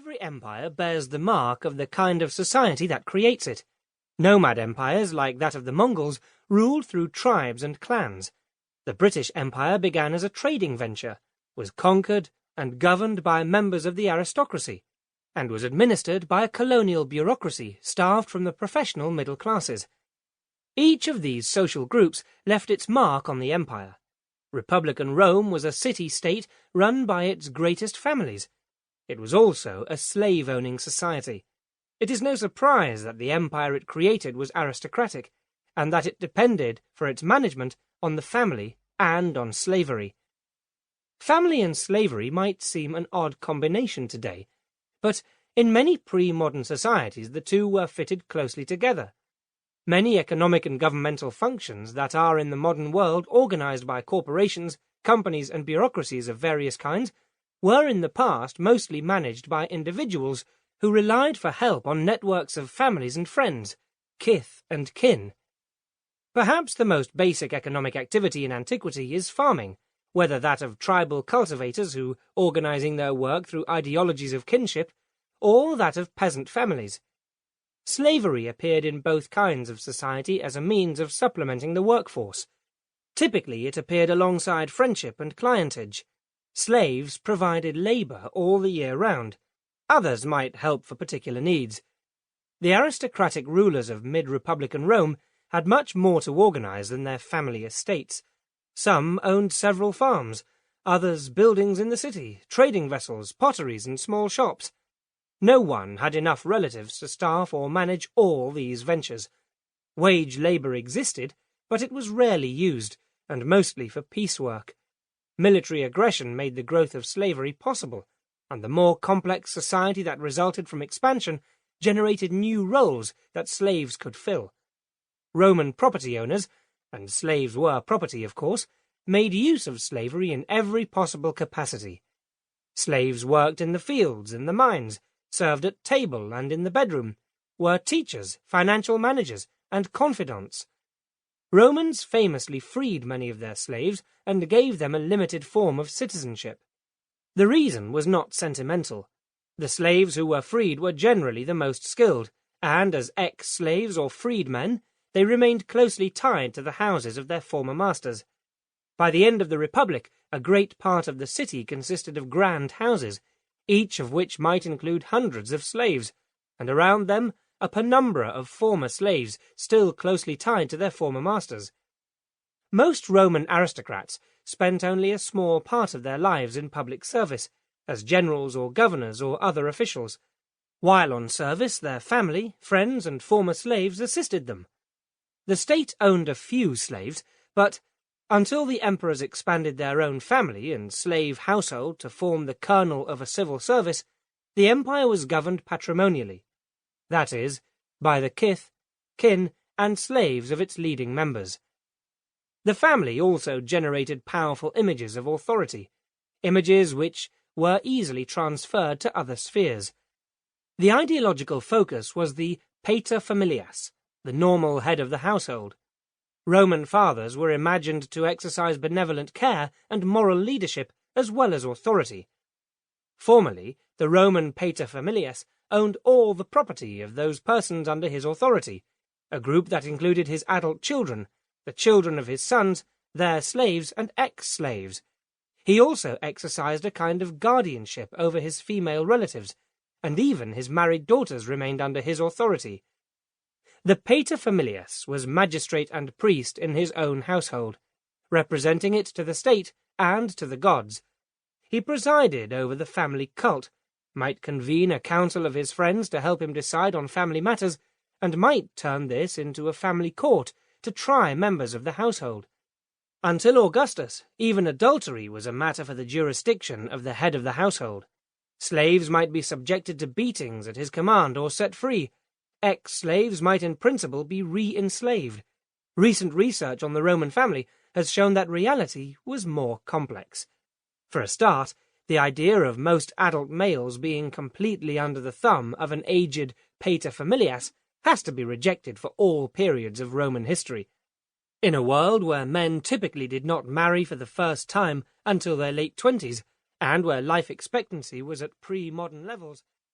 Every empire bears the mark of the kind of society that creates it. Nomad empires, like that of the Mongols, ruled through tribes and clans. The British Empire began as a trading venture, was conquered and governed by members of the aristocracy, and was administered by a colonial bureaucracy starved from the professional middle classes. Each of these social groups left its mark on the empire. Republican Rome was a city-state run by its greatest families. It was also a slave-owning society. It is no surprise that the empire it created was aristocratic, and that it depended for its management on the family and on slavery. Family and slavery might seem an odd combination today, but in many pre-modern societies the two were fitted closely together. Many economic and governmental functions that are in the modern world organized by corporations, companies and bureaucracies of various kinds were in the past mostly managed by individuals who relied for help on networks of families and friends, kith and kin. Perhaps the most basic economic activity in antiquity is farming, whether that of tribal cultivators who, organizing their work through ideologies of kinship, or that of peasant families. Slavery appeared in both kinds of society as a means of supplementing the workforce. Typically it appeared alongside friendship and clientage. Slaves provided labor all the year round. Others might help for particular needs. The aristocratic rulers of mid-republican Rome had much more to organize than their family estates. Some owned several farms, others buildings in the city, trading vessels, potteries, and small shops. No one had enough relatives to staff or manage all these ventures. Wage labor existed, but it was rarely used, and mostly for piecework. Military aggression made the growth of slavery possible, and the more complex society that resulted from expansion generated new roles that slaves could fill. Roman property owners, and slaves were property of course, made use of slavery in every possible capacity. Slaves worked in the fields, in the mines, served at table and in the bedroom, were teachers, financial managers, and confidants. Romans famously freed many of their slaves and gave them a limited form of citizenship. The reason was not sentimental. The slaves who were freed were generally the most skilled, and as ex-slaves or freedmen, they remained closely tied to the houses of their former masters. By the end of the Republic, a great part of the city consisted of grand houses, each of which might include hundreds of slaves, and around them a penumbra of former slaves still closely tied to their former masters. Most Roman aristocrats spent only a small part of their lives in public service, as generals or governors or other officials. While on service, their family, friends, and former slaves assisted them. The state owned a few slaves, but until the emperors expanded their own family and slave household to form the kernel of a civil service, the empire was governed patrimonially. That is, by the kith, kin, and slaves of its leading members. The family also generated powerful images of authority, images which were easily transferred to other spheres. The ideological focus was the pater familias, the normal head of the household. Roman fathers were imagined to exercise benevolent care and moral leadership as well as authority. Formerly, the Roman pater familias owned all the property of those persons under his authority, a group that included his adult children, the children of his sons, their slaves, and ex-slaves. He also exercised a kind of guardianship over his female relatives, and even his married daughters remained under his authority. The pater familias was magistrate and priest in his own household, representing it to the state and to the gods. He presided over the family cult, might convene a council of his friends to help him decide on family matters, and might turn this into a family court to try members of the household. Until Augustus, even adultery was a matter for the jurisdiction of the head of the household. Slaves might be subjected to beatings at his command or set free. Ex-slaves might in principle be re-enslaved. Recent research on the Roman family has shown that reality was more complex. For a start, the idea of most adult males being completely under the thumb of an aged pater familias has to be rejected for all periods of Roman history. In a world where men typically did not marry for the first time until their late 20s, and where life expectancy was at pre-modern levels,